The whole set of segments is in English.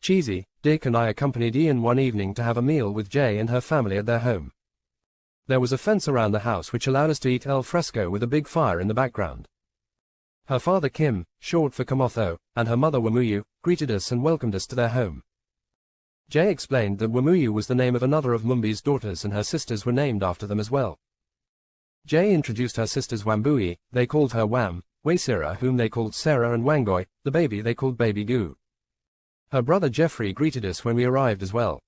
Cheesy, Dick and I accompanied Ian one evening to have a meal with Jay and her family at their home. There was a fence around the house which allowed us to eat al fresco with a big fire in the background. Her father Kim, short for Kamotho, and her mother Wamuyu, greeted us and welcomed us to their home. Jay explained that Wamuyu was the name of another of Mumbi's daughters and her sisters were named after them as well. Jay introduced her sisters Wambui, they called her Wam, Waisira whom they called Sarah, and Wangoi, the baby they called Baby Goo. Her brother Jeffrey greeted us when we arrived as well.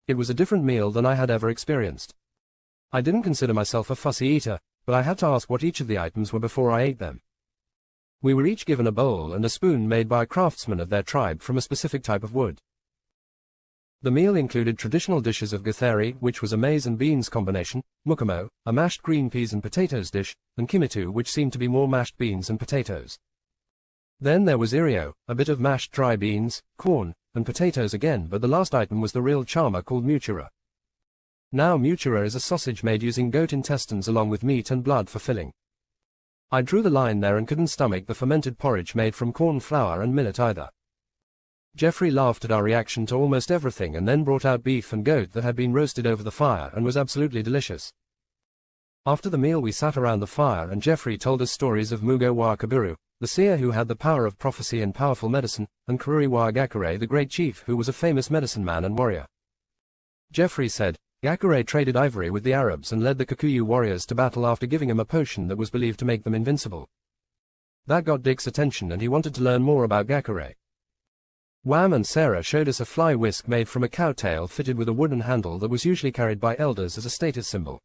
It was a different meal than I had ever experienced. I didn't consider myself a fussy eater, but I had to ask what each of the items were before I ate them. We were each given a bowl and a spoon made by a craftsman of their tribe from a specific type of wood. The meal included traditional dishes of githeri, which was a maize and beans combination, mukamo, a mashed green peas and potatoes dish, and kimitu, which seemed to be more mashed beans and potatoes. Then there was irio, a bit of mashed dry beans, corn, and potatoes again, but the last item was the real charma called mutura. Now mutura is a sausage made using goat intestines along with meat and blood for filling. I drew the line there and couldn't stomach the fermented porridge made from corn flour and millet either. Jeffrey laughed at our reaction to almost everything and then brought out beef and goat that had been roasted over the fire and was absolutely delicious. After the meal we sat around the fire and Jeffrey told us stories of Mugo wa Kabiru, the seer who had the power of prophecy and powerful medicine, and Kururi wa Gakure, the great chief who was a famous medicine man and warrior. Jeffrey said, Gakure traded ivory with the Arabs and led the Kikuyu warriors to battle after giving him a potion that was believed to make them invincible. That got Dick's attention and he wanted to learn more about Gakure. Wham and Sarah showed us a fly whisk made from a cow tail fitted with a wooden handle that was usually carried by elders as a status symbol.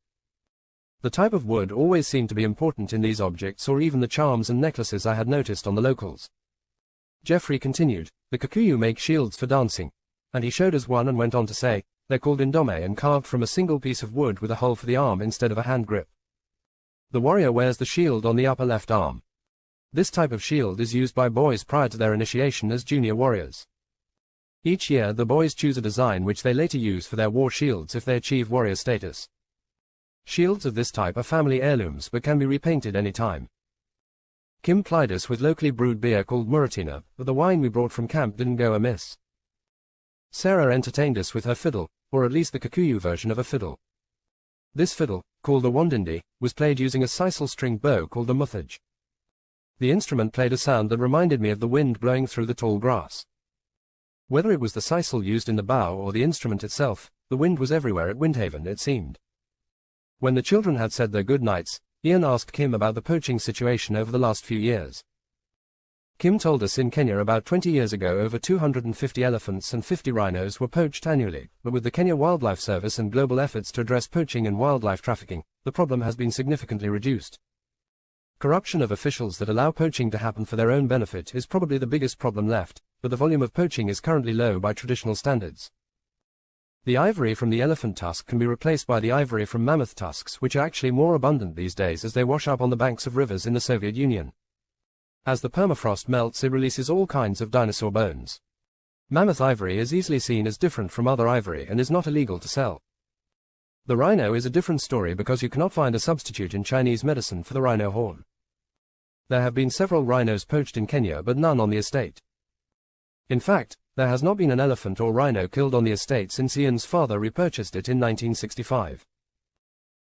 The type of wood always seemed to be important in these objects, or even the charms and necklaces I had noticed on the locals. Jeffrey continued, the Kikuyu make shields for dancing, and he showed us one and went on to say, they're called indome and carved from a single piece of wood with a hole for the arm instead of a hand grip. The warrior wears the shield on the upper left arm. This type of shield is used by boys prior to their initiation as junior warriors. Each year the boys choose a design which they later use for their war shields if they achieve warrior status. Shields of this type are family heirlooms but can be repainted any time. Kim plied us with locally brewed beer called Muratina, but the wine we brought from camp didn't go amiss. Sarah entertained us with her fiddle, or at least the Kikuyu version of a fiddle. This fiddle, called a wandindi, was played using a sisal string bow called a muthaj. The instrument played a sound that reminded me of the wind blowing through the tall grass. Whether it was the sisal used in the bow or the instrument itself, the wind was everywhere at Windhaven, it seemed. When the children had said their good nights, Ian asked Kim about the poaching situation over the last few years. Kim told us in Kenya about 20 years ago over 250 elephants and 50 rhinos were poached annually, but with the Kenya Wildlife Service and global efforts to address poaching and wildlife trafficking, the problem has been significantly reduced. Corruption of officials that allow poaching to happen for their own benefit is probably the biggest problem left, but the volume of poaching is currently low by traditional standards. The ivory from the elephant tusk can be replaced by the ivory from mammoth tusks, which are actually more abundant these days as they wash up on the banks of rivers in the Soviet Union. As the permafrost melts, it releases all kinds of dinosaur bones. Mammoth ivory is easily seen as different from other ivory and is not illegal to sell. The rhino is a different story because you cannot find a substitute in Chinese medicine for the rhino horn. There have been several rhinos poached in Kenya but none on the estate. In fact, there has not been an elephant or rhino killed on the estate since Ian's father repurchased it in 1965.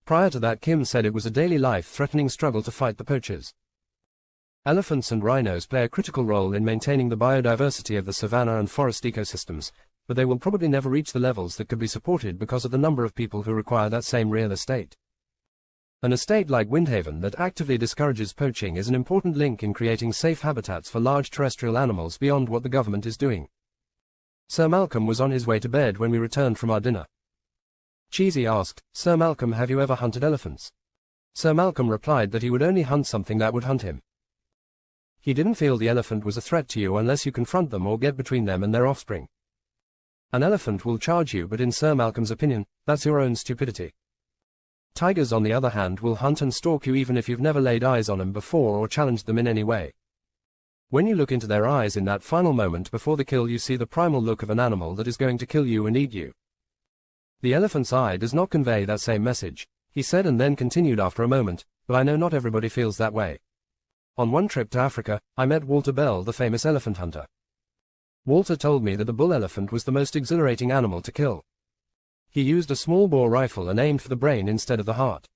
Prior to that, Kim said it was a daily life-threatening struggle to fight the poachers. Elephants and rhinos play a critical role in maintaining the biodiversity of the savanna and forest ecosystems, but they will probably never reach the levels that could be supported because of the number of people who require that same real estate. An estate like Windhaven that actively discourages poaching is an important link in creating safe habitats for large terrestrial animals beyond what the government is doing. Sir Malcolm was on his way to bed when we returned from our dinner. Cheesy asked, Sir Malcolm, have you ever hunted elephants? Sir Malcolm replied that he would only hunt something that would hunt him. He didn't feel the elephant was a threat to you unless you confront them or get between them and their offspring. An elephant will charge you, but in Sir Malcolm's opinion, that's your own stupidity. Tigers, on the other hand, will hunt and stalk you even if you've never laid eyes on them before or challenged them in any way. When you look into their eyes in that final moment before the kill, you see the primal look of an animal that is going to kill you and eat you. The elephant's eye does not convey that same message, he said, and then continued after a moment, but I know not everybody feels that way. On one trip to Africa, I met Walter Bell, the famous elephant hunter. Walter told me that the bull elephant was the most exhilarating animal to kill. He used a small bore rifle and aimed for the brain instead of the heart.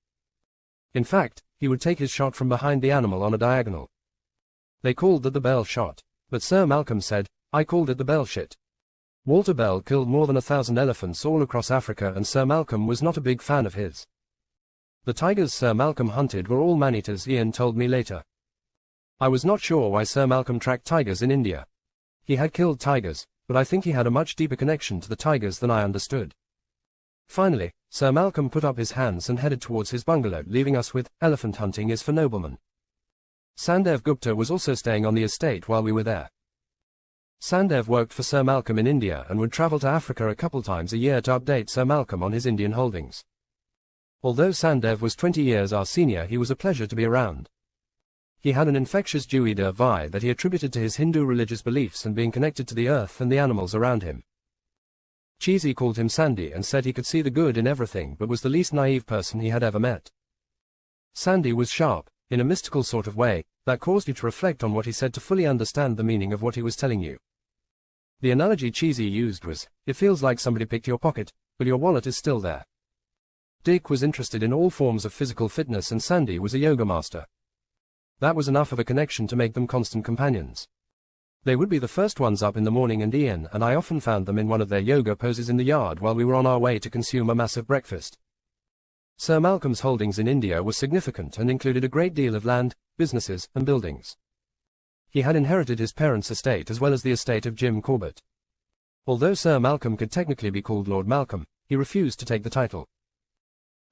In fact, he would take his shot from behind the animal on a diagonal. They called that the Bell shot, but Sir Malcolm said, "I called it the Bell shit." Walter Bell killed more than 1,000 elephants all across Africa, and Sir Malcolm was not a big fan of his. The tigers Sir Malcolm hunted were all man-eaters, Ian told me later. I was not sure why Sir Malcolm tracked tigers in India. He had killed tigers, but I think he had a much deeper connection to the tigers than I understood. Finally, Sir Malcolm put up his hands and headed towards his bungalow, leaving us with, "Elephant hunting is for noblemen." Sandev Gupta was also staying on the estate while we were there. Sandev worked for Sir Malcolm in India and would travel to Africa a couple times a year to update Sir Malcolm on his Indian holdings. Although Sandev was 20 years our senior, he was a pleasure to be around. He had an infectious Juida vibe that he attributed to his Hindu religious beliefs and being connected to the earth and the animals around him. Cheesy called him Sandy and said he could see the good in everything, but was the least naive person he had ever met. Sandy was sharp, in a mystical sort of way, that caused you to reflect on what he said to fully understand the meaning of what he was telling you. The analogy Cheesy used was, it feels like somebody picked your pocket, but your wallet is still there. Dick was interested in all forms of physical fitness and Sandy was a yoga master. That was enough of a connection to make them constant companions. They would be the first ones up in the morning, and Ian and I often found them in one of their yoga poses in the yard while we were on our way to consume a massive breakfast. Sir Malcolm's holdings in India were significant and included a great deal of land, businesses, and buildings. He had inherited his parents' estate as well as the estate of Jim Corbett. Although Sir Malcolm could technically be called Lord Malcolm, he refused to take the title.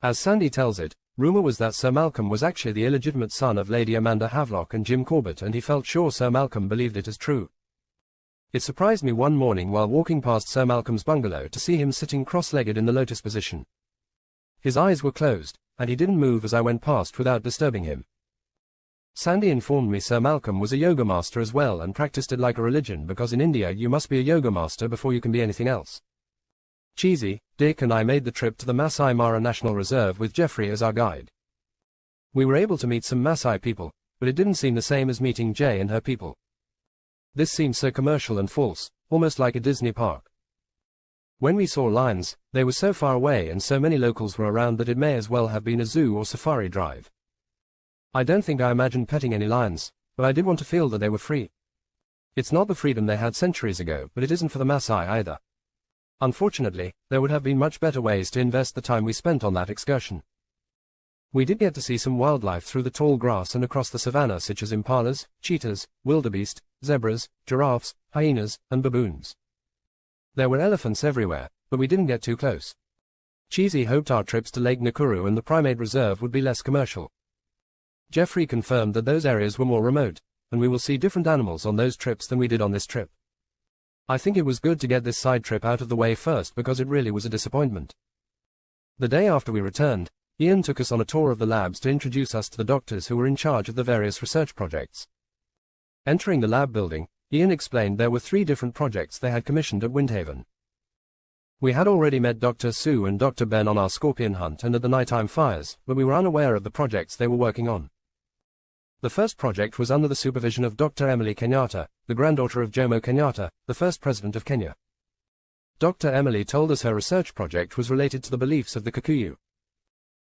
As Sandy tells it, rumour was that Sir Malcolm was actually the illegitimate son of Lady Amanda Havelock and Jim Corbett, and he felt sure Sir Malcolm believed it as true. It surprised me one morning while walking past Sir Malcolm's bungalow to see him sitting cross-legged in the lotus position. His eyes were closed, and he didn't move as I went past without disturbing him. Sandy informed me Sir Malcolm was a yoga master as well and practiced it like a religion, because in India you must be a yoga master before you can be anything else. Cheesy, Dick and I made the trip to the Masai Mara National Reserve with Jeffrey as our guide. We were able to meet some Masai people, but it didn't seem the same as meeting Jay and her people. This seemed so commercial and false, almost like a Disney park. When we saw lions, they were so far away and so many locals were around that it may as well have been a zoo or safari drive. I don't think I imagined petting any lions, but I did want to feel that they were free. It's not the freedom they had centuries ago, but it isn't for the Masai either. Unfortunately, there would have been much better ways to invest the time we spent on that excursion. We did get to see some wildlife through the tall grass and across the savannah, such as impalas, cheetahs, wildebeest, zebras, giraffes, hyenas, and baboons. There were elephants everywhere, but we didn't get too close. Cheesy hoped our trips to Lake Nakuru and the Primate Reserve would be less commercial. Jeffrey confirmed that those areas were more remote, and we will see different animals on those trips than we did on this trip. I think it was good to get this side trip out of the way first because it really was a disappointment. The day after we returned, Ian took us on a tour of the labs to introduce us to the doctors who were in charge of the various research projects. Entering the lab building, Ian explained there were 3 different projects they had commissioned at Windhaven. We had already met Dr. Sue and Dr. Ben on our scorpion hunt and at the nighttime fires, but we were unaware of the projects they were working on. The first project was under the supervision of Dr. Emily Kenyatta, the granddaughter of Jomo Kenyatta, the first president of Kenya. Dr. Emily told us her research project was related to the beliefs of the Kikuyu.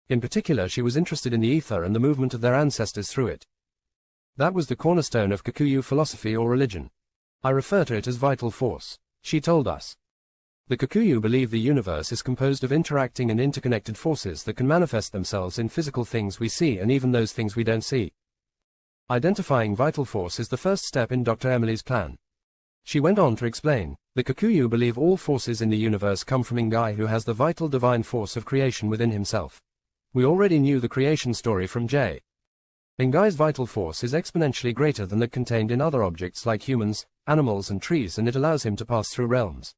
In particular, she was interested in the ether and the movement of their ancestors through it. That was the cornerstone of Kikuyu philosophy or religion. I refer to it as vital force, she told us. The Kikuyu believe the universe is composed of interacting and interconnected forces that can manifest themselves in physical things we see and even those things we don't see. Identifying vital force is the first step in Dr. Emily's plan. She went on to explain, the Kikuyu believe all forces in the universe come from Ngai, who has the vital divine force of creation within himself. We already knew the creation story from Jay. Ngai's vital force is exponentially greater than that contained in other objects like humans, animals and trees, and it allows him to pass through realms.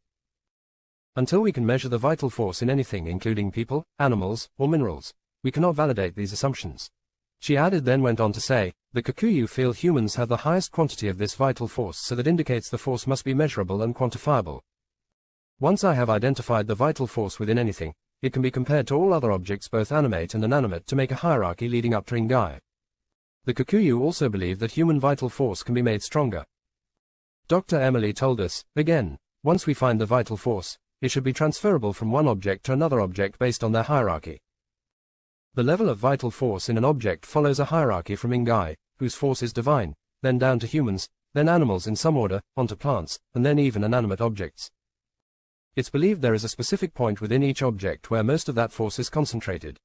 Until we can measure the vital force in anything, including people, animals, or minerals, we cannot validate these assumptions. She added, then went on to say, the Kikuyu feel humans have the highest quantity of this vital force, so that indicates the force must be measurable and quantifiable. Once I have identified the vital force within anything, it can be compared to all other objects, both animate and inanimate, to make a hierarchy leading up to Ngai. The Kikuyu also believe that human vital force can be made stronger. Dr. Emily told us, again, once we find the vital force, it should be transferable from one object to another object based on their hierarchy. The level of vital force in an object follows a hierarchy from Ingai, whose force is divine, then down to humans, then animals in some order, onto plants, and then even inanimate objects. It's believed there is a specific point within each object where most of that force is concentrated.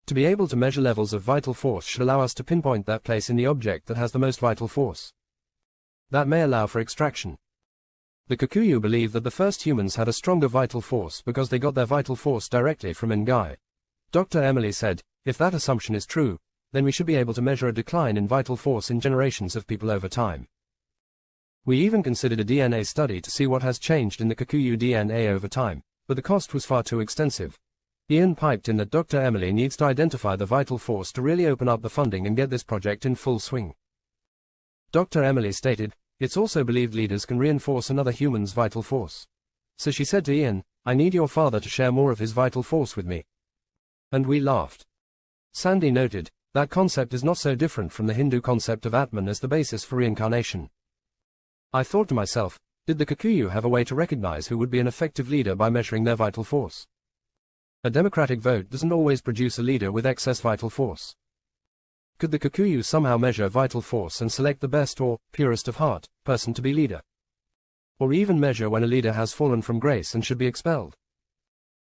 To be able to measure levels of vital force should allow us to pinpoint that place in the object that has the most vital force. That may allow for extraction. The Kikuyu believe that the first humans had a stronger vital force because they got their vital force directly from Ngai. Dr. Emily said, if that assumption is true, then we should be able to measure a decline in vital force in generations of people over time. We even considered a DNA study to see what has changed in the Kikuyu DNA over time, but the cost was far too extensive. Ian piped in that Dr. Emily needs to identify the vital force to really open up the funding and get this project in full swing. Dr. Emily stated, it's also believed leaders can reinforce another human's vital force. So she said to Ian, I need your father to share more of his vital force with me. And we laughed. Sandy noted, that concept is not so different from the Hindu concept of Atman as the basis for reincarnation. I thought to myself, did the Kikuyu have a way to recognize who would be an effective leader by measuring their vital force? A democratic vote doesn't always produce a leader with excess vital force. Could the Kikuyu somehow measure vital force and select the best or purest of heart person to be leader? Or even measure when a leader has fallen from grace and should be expelled?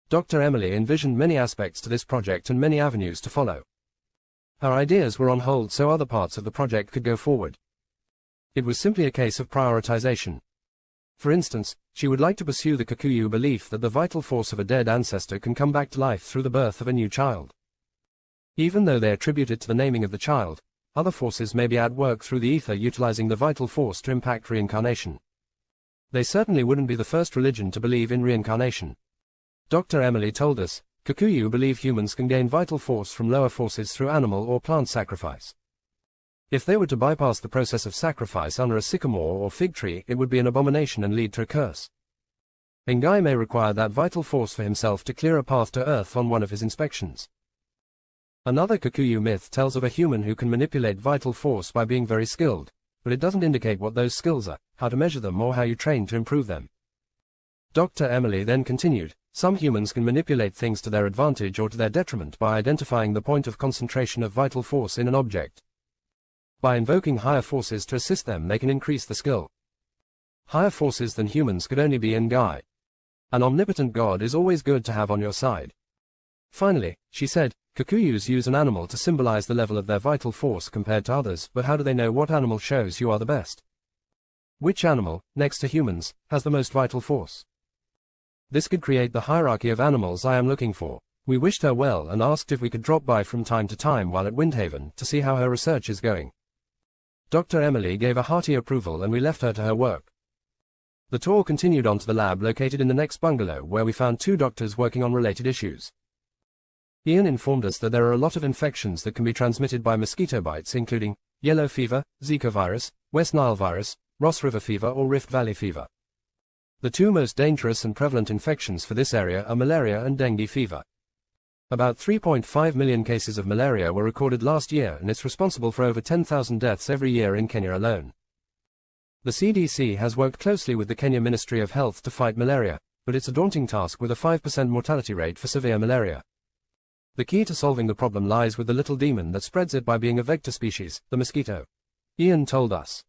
Dr. Emily envisioned many aspects to this project and many avenues to follow. Her ideas were on hold so other parts of the project could go forward. It was simply a case of prioritization. For instance, she would like to pursue the Kikuyu belief that the vital force of a dead ancestor can come back to life through the birth of a new child. Even though they attribute it to the naming of the child, other forces may be at work through the ether utilizing the vital force to impact reincarnation. They certainly wouldn't be the first religion to believe in reincarnation. Dr. Emily told us, Kikuyu believe humans can gain vital force from lower forces through animal or plant sacrifice. If they were to bypass the process of sacrifice under a sycamore or fig tree, it would be an abomination and lead to a curse. Ngai may require that vital force for himself to clear a path to Earth on one of his inspections. Another Kikuyu myth tells of a human who can manipulate vital force by being very skilled, but it doesn't indicate what those skills are, how to measure them or how you train to improve them. Dr. Emily then continued, some humans can manipulate things to their advantage or to their detriment by identifying the point of concentration of vital force in an object. By invoking higher forces to assist them, they can increase the skill. Higher forces than humans could only be Ngai. An omnipotent God is always good to have on your side. Finally, she said, Kikuyus use an animal to symbolize the level of their vital force compared to others, but how do they know what animal shows you are the best? Which animal, next to humans, has the most vital force? This could create the hierarchy of animals I am looking for. We wished her well and asked if we could drop by from time to time while at Windhaven to see how her research is going. Dr. Emily gave a hearty approval and we left her to her work. The tour continued on to the lab located in the next bungalow where we found two doctors working on related issues. Ian informed us that there are a lot of infections that can be transmitted by mosquito bites including yellow fever, Zika virus, West Nile virus, Ross River fever or Rift Valley fever. The two most dangerous and prevalent infections for this area are malaria and dengue fever. About 3.5 million cases of malaria were recorded last year and it's responsible for over 10,000 deaths every year in Kenya alone. The CDC has worked closely with the Kenya Ministry of Health to fight malaria, but it's a daunting task with a 5% mortality rate for severe malaria. The key to solving the problem lies with the little demon that spreads it by being a vector species, the mosquito. Ian told us.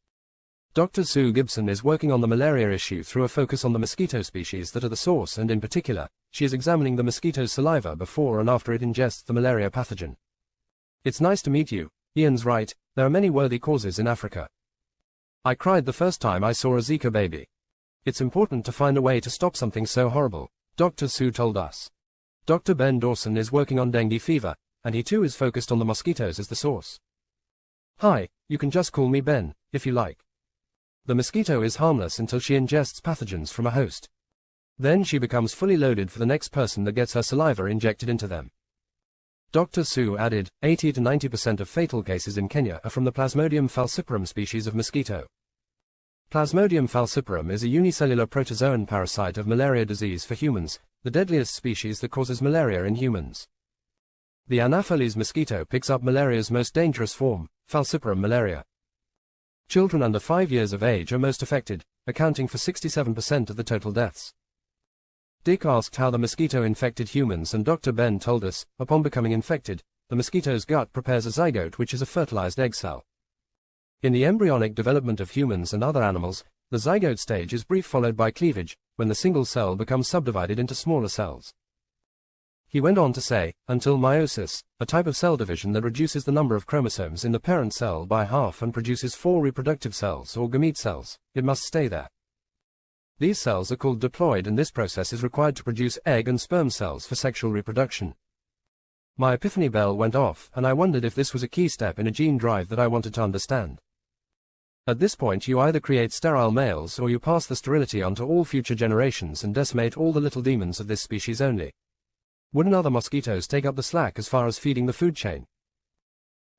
Dr. Sue Gibson is working on the malaria issue through a focus on the mosquito species that are the source and in particular, she is examining the mosquito's saliva before and after it ingests the malaria pathogen. It's nice to meet you. Ian's right, there are many worthy causes in Africa. I cried the first time I saw a Zika baby. It's important to find a way to stop something so horrible, Dr. Sue told us. Dr. Ben Dawson is working on dengue fever, and he too is focused on the mosquitoes as the source. Hi, you can just call me Ben, if you like. The mosquito is harmless until she ingests pathogens from a host. Then she becomes fully loaded for the next person that gets her saliva injected into them. Dr. Sue added, 80 to 90% of fatal cases in Kenya are from the Plasmodium falciparum species of mosquito. Plasmodium falciparum is a unicellular protozoan parasite of malaria disease for humans, the deadliest species that causes malaria in humans. The Anopheles mosquito picks up malaria's most dangerous form, falciparum malaria. Children under 5 years of age are most affected, accounting for 67% of the total deaths. Dick asked how the mosquito infected humans, and Dr. Ben told us, upon becoming infected, the mosquito's gut prepares a zygote, which is a fertilized egg cell. In the embryonic development of humans and other animals, the zygote stage is brief, followed by cleavage, when the single cell becomes subdivided into smaller cells. He went on to say, until meiosis, a type of cell division that reduces the number of chromosomes in the parent cell by half and produces 4 reproductive cells or gamete cells, it must stay there. These cells are called diploid, and this process is required to produce egg and sperm cells for sexual reproduction. My epiphany bell went off, and I wondered if this was a key step in a gene drive that I wanted to understand. At this point, you either create sterile males or you pass the sterility on to all future generations and decimate all the little demons of this species only. Wouldn't other mosquitoes take up the slack as far as feeding the food chain?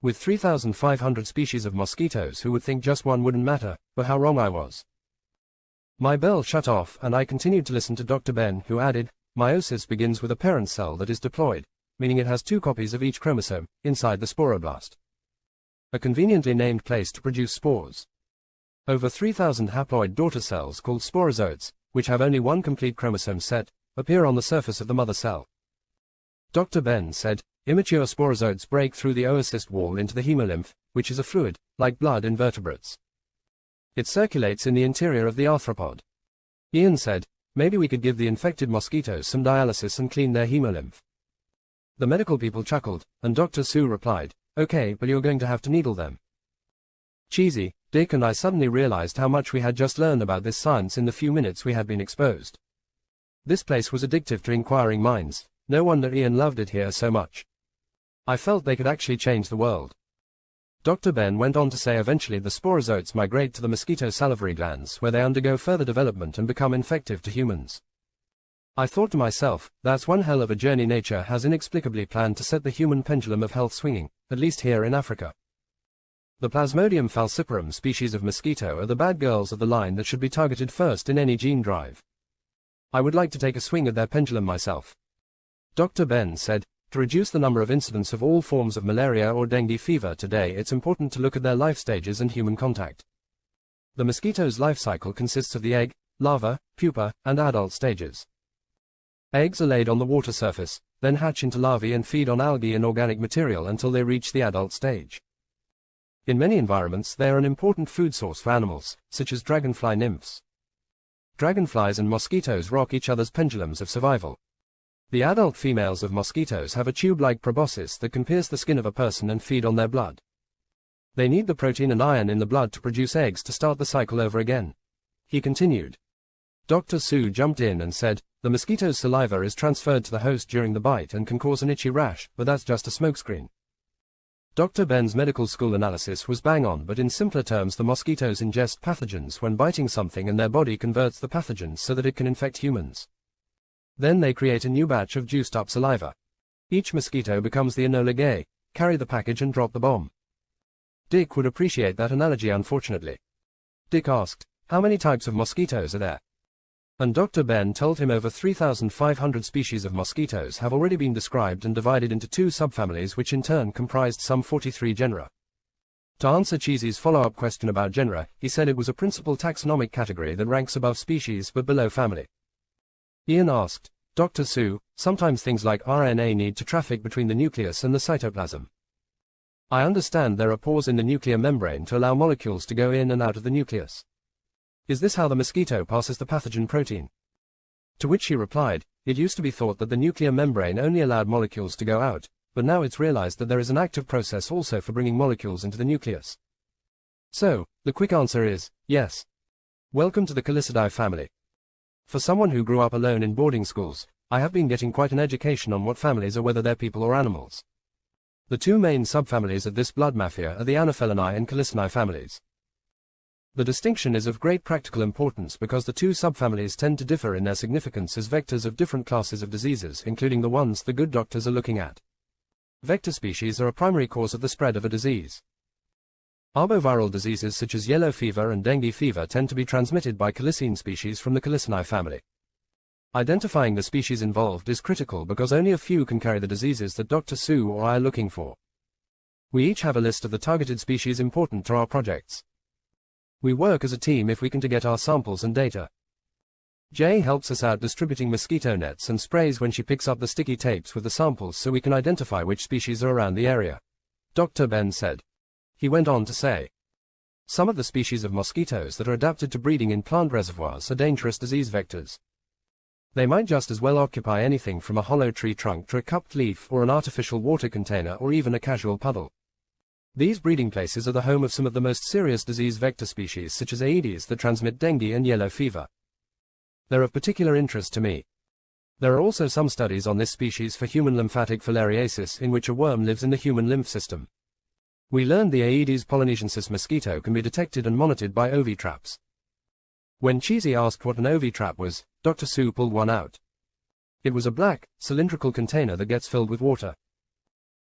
With 3,500 species of mosquitoes, who would think just one wouldn't matter, but how wrong I was. My bell shut off, and I continued to listen to Dr. Ben, who added, meiosis begins with a parent cell that is diploid, meaning it has 2 copies of each chromosome, inside the sporoblast. A conveniently named place to produce spores. Over 3,000 haploid daughter cells, called sporozoites, which have only 1 complete chromosome set, appear on the surface of the mother cell. Dr. Ben said, immature sporozoites break through the oocyst wall into the hemolymph, which is a fluid, like blood in vertebrates. It circulates in the interior of the arthropod. Ian said, maybe we could give the infected mosquitoes some dialysis and clean their hemolymph. The medical people chuckled, and Dr. Sue replied, okay, but you're going to have to needle them. Cheesy. Dick and I suddenly realized how much we had just learned about this science in the few minutes we had been exposed. This place was addictive to inquiring minds. No wonder Ian loved it here so much. I felt they could actually change the world. Dr. Ben went on to say eventually the sporozoites migrate to the mosquito salivary glands, where they undergo further development and become infective to humans. I thought to myself, that's one hell of a journey nature has inexplicably planned to set the human pendulum of health swinging, at least here in Africa. The Plasmodium falciparum species of mosquito are the bad girls of the line that should be targeted first in any gene drive. I would like to take a swing at their pendulum myself. Dr. Ben said, to reduce the number of incidents of all forms of malaria or dengue fever today, it's important to look at their life stages and human contact. The mosquito's life cycle consists of the egg, larva, pupa, and adult stages. Eggs are laid on the water surface, then hatch into larvae and feed on algae and organic material until they reach the adult stage. In many environments, they are an important food source for animals, such as dragonfly nymphs. Dragonflies and mosquitoes rock each other's pendulums of survival. The adult females of mosquitoes have a tube-like proboscis that can pierce the skin of a person and feed on their blood. They need the protein and iron in the blood to produce eggs to start the cycle over again. He continued. Dr. Sue jumped in and said, the mosquito's saliva is transferred to the host during the bite and can cause an itchy rash, but that's just a smokescreen. Dr. Ben's medical school analysis was bang on, but in simpler terms, the mosquitoes ingest pathogens when biting something and their body converts the pathogens so that it can infect humans. Then they create a new batch of juiced up saliva. Each mosquito becomes the Enola Gay, carry the package and drop the bomb. Dick would appreciate that analogy, unfortunately. Dick asked, how many types of mosquitoes are there? And Dr. Ben told him over 3,500 species of mosquitoes have already been described and divided into 2 subfamilies, which in turn comprised some 43 genera. To answer Cheesy's follow-up question about genera, he said it was a principal taxonomic category that ranks above species but below family. Ian asked, Dr. Sue, sometimes things like RNA need to traffic between the nucleus and the cytoplasm. I understand there are pores in the nuclear membrane to allow molecules to go in and out of the nucleus. Is this how the mosquito passes the pathogen protein? To which she replied, it used to be thought that the nuclear membrane only allowed molecules to go out, but now it's realized that there is an active process also for bringing molecules into the nucleus. So, the quick answer is, yes. Welcome to the Calicidae family. For someone who grew up alone in boarding schools, I have been getting quite an education on what families are, whether they're people or animals. The 2 main subfamilies of this blood mafia are the Anophelinae and Calicinae families. The distinction is of great practical importance because the 2 subfamilies tend to differ in their significance as vectors of different classes of diseases, including the ones the good doctors are looking at. Vector species are a primary cause of the spread of a disease. Arboviral diseases such as yellow fever and dengue fever tend to be transmitted by Calicine species from the Calicinae family. Identifying the species involved is critical because only a few can carry the diseases that Dr. Sue or I are looking for. We each have a list of the targeted species important to our projects. We work as a team if we can to get our samples and data. Jay helps us out distributing mosquito nets and sprays when she picks up the sticky tapes with the samples so we can identify which species are around the area. Dr. Ben said. He went on to say, some of the species of mosquitoes that are adapted to breeding in plant reservoirs are dangerous disease vectors. They might just as well occupy anything from a hollow tree trunk to a cupped leaf or an artificial water container or even a casual puddle. These breeding places are the home of some of the most serious disease vector species such as Aedes that transmit dengue and yellow fever. They're of particular interest to me. There are also some studies on this species for human lymphatic filariasis in which a worm lives in the human lymph system. We learned the Aedes polynesiensis mosquito can be detected and monitored by ovitraps. When Cheesy asked what an ovitrap was, Dr. Sue pulled one out. It was a black, cylindrical container that gets filled with water.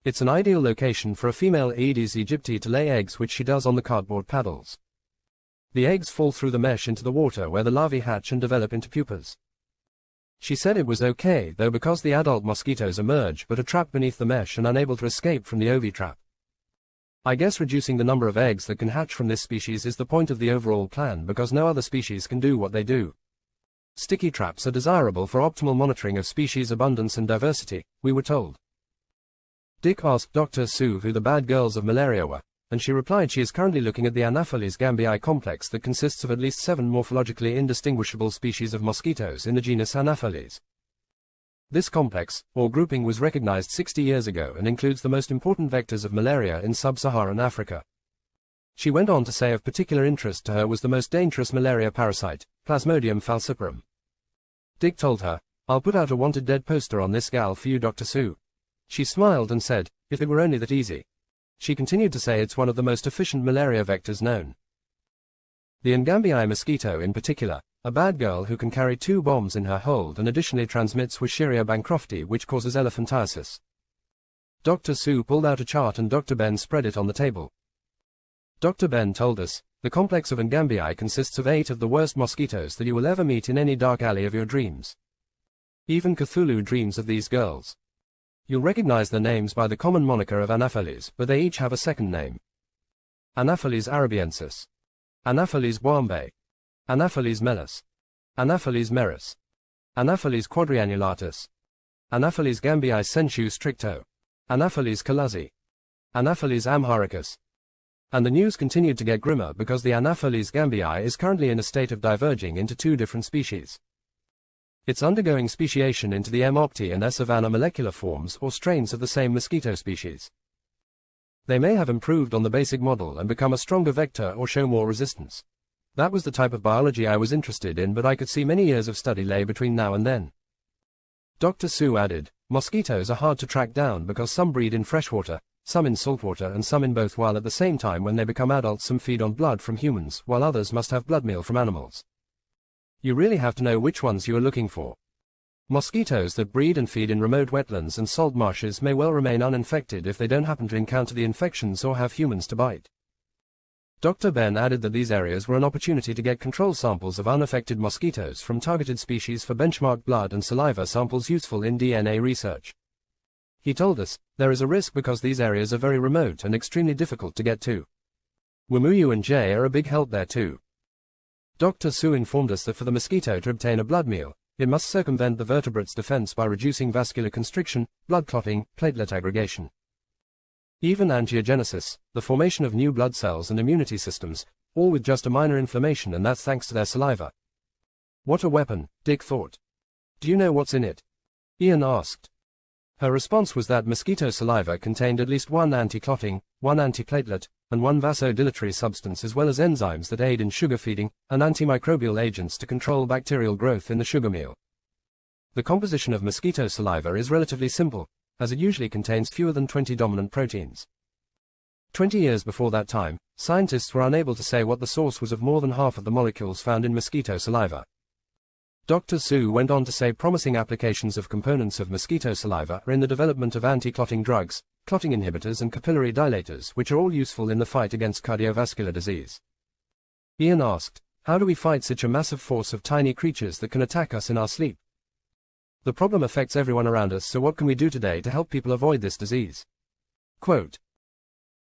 It's an ideal location for a female Aedes aegypti to lay eggs, which she does on the cardboard paddles. The eggs fall through the mesh into the water where the larvae hatch and develop into pupas. She said it was okay, though, because the adult mosquitoes emerge but are trapped beneath the mesh and unable to escape from the ovitrap. I guess reducing the number of eggs that can hatch from this species is the point of the overall plan because no other species can do what they do. Sticky traps are desirable for optimal monitoring of species abundance and diversity, we were told. Dick asked Dr. Sue who the bad girls of malaria were, and she replied she is currently looking at the Anopheles gambii complex that consists of at least 7 morphologically indistinguishable species of mosquitoes in the genus Anopheles. This complex, or grouping, was recognized 60 years ago and includes the most important vectors of malaria in sub-Saharan Africa. She went on to say of particular interest to her was the most dangerous malaria parasite, Plasmodium falciparum. Dick told her, I'll put out a wanted dead poster on this gal for you, Dr. Sue. She smiled and said, if it were only that easy. She continued to say it's one of the most efficient malaria vectors known. The Ngambii mosquito in particular, a bad girl who can carry 2 bombs in her hold and additionally transmits Wisheria bancrofti, which causes elephantiasis. Dr. Sue pulled out a chart and Dr. Ben spread it on the table. Dr. Ben told us, the complex of Ngambii consists of 8 of the worst mosquitoes that you will ever meet in any dark alley of your dreams. Even Cthulhu dreams of these girls. You'll recognize their names by the common moniker of Anopheles, but they each have a second name. Anopheles arabiensis. Anopheles bombay. Anopheles mellus. Anopheles meris. Anopheles quadriannulatus. Anopheles gambii sensu stricto. Anopheles calazi. Anopheles amharicus. And the news continued to get grimmer because the Anopheles gambii is currently in a state of diverging into 2 different species. It's undergoing speciation into the M. opti and S. savanna molecular forms or strains of the same mosquito species. They may have improved on the basic model and become a stronger vector or show more resistance. That was the type of biology I was interested in, but I could see many years of study lay between now and then. Dr. Sue added, mosquitoes are hard to track down because some breed in freshwater, some in saltwater and some in both, while at the same time when they become adults some feed on blood from humans while others must have blood meal from animals. You really have to know which ones you are looking for. Mosquitoes that breed and feed in remote wetlands and salt marshes may well remain uninfected if they don't happen to encounter the infections or have humans to bite. Dr. Ben added that these areas were an opportunity to get control samples of unaffected mosquitoes from targeted species for benchmark blood and saliva samples useful in DNA research. He told us, there is a risk because these areas are very remote and extremely difficult to get to. Wamuyu and Jay are a big help there too. Dr. Sue informed us that for the mosquito to obtain a blood meal, it must circumvent the vertebrate's defense by reducing vascular constriction, blood clotting, platelet aggregation. Even angiogenesis, the formation of new blood cells and immunity systems, all with just a minor inflammation, and that's thanks to their saliva. What a weapon, Dick thought. Do you know what's in it? Ian asked. Her response was that mosquito saliva contained at least 1 anti-clotting, 1 antiplatelet, and 1 vasodilatory substance, as well as enzymes that aid in sugar feeding, and antimicrobial agents to control bacterial growth in the sugar meal. The composition of mosquito saliva is relatively simple, as it usually contains fewer than 20 dominant proteins. 20 years before that time, scientists were unable to say what the source was of more than half of the molecules found in mosquito saliva. Dr. Sue went on to say promising applications of components of mosquito saliva are in the development of anti-clotting drugs, clotting inhibitors and capillary dilators, which are all useful in the fight against cardiovascular disease. Ian asked, how do we fight such a massive force of tiny creatures that can attack us in our sleep? The problem affects everyone around us, so what can we do today to help people avoid this disease? Quote,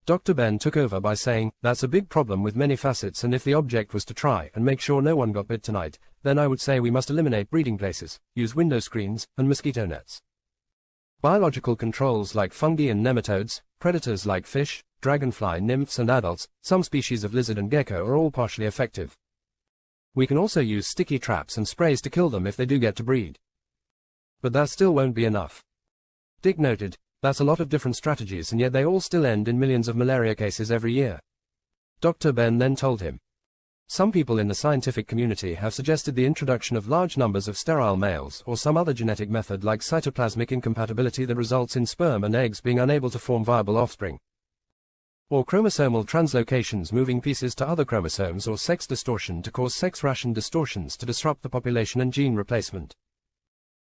Dr. Ben took over by saying, "That's a big problem with many facets, and if the object was to try and make sure no one got bit tonight, then I would say we must eliminate breeding places, use window screens, and mosquito nets. Biological controls like fungi and nematodes, predators like fish, dragonfly nymphs and adults, some species of lizard and gecko are all partially effective. We can also use sticky traps and sprays to kill them if they do get to breed. But that still won't be enough." Dick noted, "That's a lot of different strategies, and yet they all still end in millions of malaria cases every year." Dr. Ben then told him, "Some people in the scientific community have suggested the introduction of large numbers of sterile males or some other genetic method like cytoplasmic incompatibility that results in sperm and eggs being unable to form viable offspring. Or chromosomal translocations moving pieces to other chromosomes or sex distortion to cause sex ration distortions to disrupt the population and gene replacement.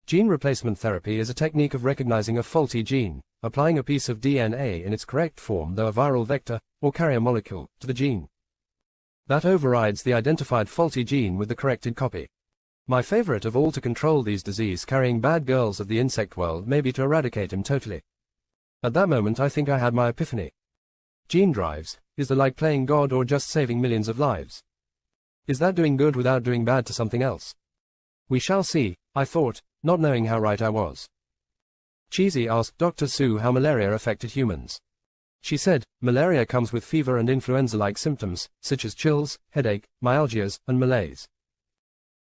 Gene replacement therapy is a technique of recognizing a faulty gene, applying a piece of DNA in its correct form, though a viral vector or carrier molecule, to the gene. That overrides the identified faulty gene with the corrected copy. My favorite of all to control these disease-carrying bad girls of the insect world may be to eradicate him totally." At that moment I think I had my epiphany. Gene drives, is that like playing God or just saving millions of lives? Is that doing good without doing bad to something else? We shall see, I thought, not knowing how right I was. Cheesy asked Dr. Sue how malaria affected humans. She said, "Malaria comes with fever and influenza-like symptoms, such as chills, headache, myalgias, and malaise.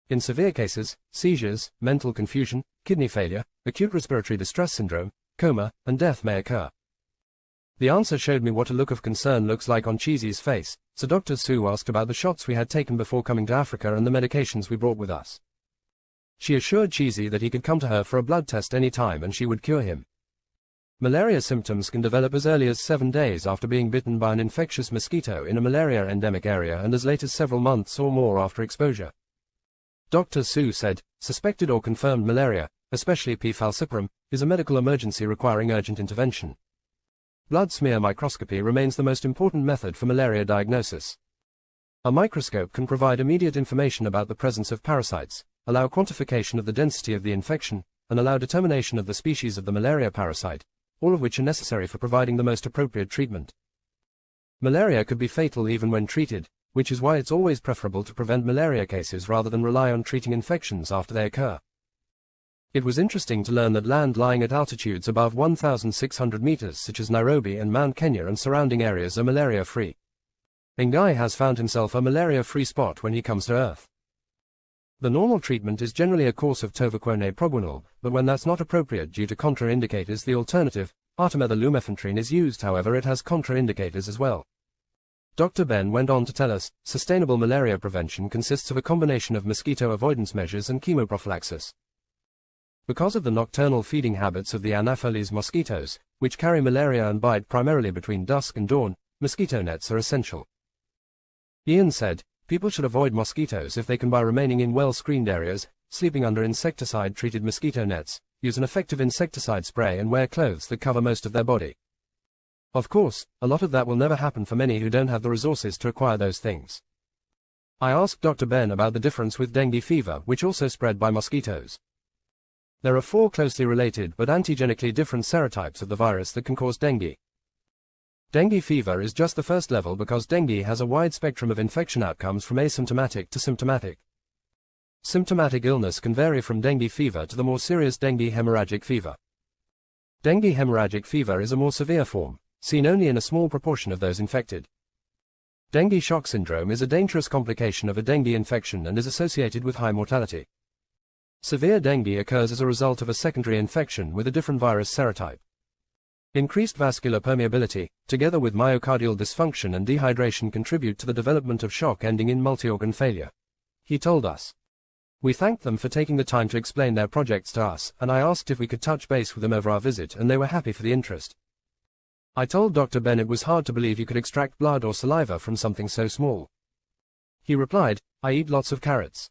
In severe cases, seizures, mental confusion, kidney failure, acute respiratory distress syndrome, coma, and death may occur." The answer showed me what a look of concern looks like on Cheesy's face, so Dr. Sue asked about the shots we had taken before coming to Africa and the medications we brought with us. She assured Cheesy that he could come to her for a blood test any time and she would cure him. Malaria symptoms can develop as early as 7 days after being bitten by an infectious mosquito in a malaria endemic area and as late as several months or more after exposure. Dr. Sue said, "Suspected or confirmed malaria, especially P. falciparum, is a medical emergency requiring urgent intervention. Blood smear microscopy remains the most important method for malaria diagnosis. A microscope can provide immediate information about the presence of parasites, allow quantification of the density of the infection, and allow determination of the species of the malaria parasite, all of which are necessary for providing the most appropriate treatment. Malaria could be fatal even when treated, which is why it's always preferable to prevent malaria cases rather than rely on treating infections after they occur." It was interesting to learn that land lying at altitudes above 1,600 meters such as Nairobi and Mount Kenya and surrounding areas are malaria-free. Ngai has found himself a malaria-free spot when he comes to Earth. The normal treatment is generally a course of tovaquone proguanil, but when that's not appropriate due to contraindicators, the alternative, artemether-lumefantrine, is used. However, it has contraindicators as well. Dr. Ben went on to tell us, sustainable malaria prevention consists of a combination of mosquito avoidance measures and chemoprophylaxis. Because of the nocturnal feeding habits of the Anopheles mosquitoes, which carry malaria and bite primarily between dusk and dawn, mosquito nets are essential. Ian said, "People should avoid mosquitoes if they can by remaining in well-screened areas, sleeping under insecticide-treated mosquito nets, use an effective insecticide spray and wear clothes that cover most of their body." Of course, a lot of that will never happen for many who don't have the resources to acquire those things. I asked Dr. Ben about the difference with dengue fever, which also spread by mosquitoes. There are 4 closely related but antigenically different serotypes of the virus that can cause dengue. Dengue fever is just the first level because dengue has a wide spectrum of infection outcomes from asymptomatic to symptomatic. Symptomatic illness can vary from dengue fever to the more serious dengue hemorrhagic fever. Dengue hemorrhagic fever is a more severe form, seen only in a small proportion of those infected. Dengue shock syndrome is a dangerous complication of a dengue infection and is associated with high mortality. Severe dengue occurs as a result of a secondary infection with a different virus serotype. Increased vascular permeability, together with myocardial dysfunction and dehydration, contribute to the development of shock ending in multi-organ failure. He told us. We thanked them for taking the time to explain their projects to us, and I asked if we could touch base with them over our visit, and they were happy for the interest. I told Dr. Ben it was hard to believe you could extract blood or saliva from something so small. He replied, "I eat lots of carrots."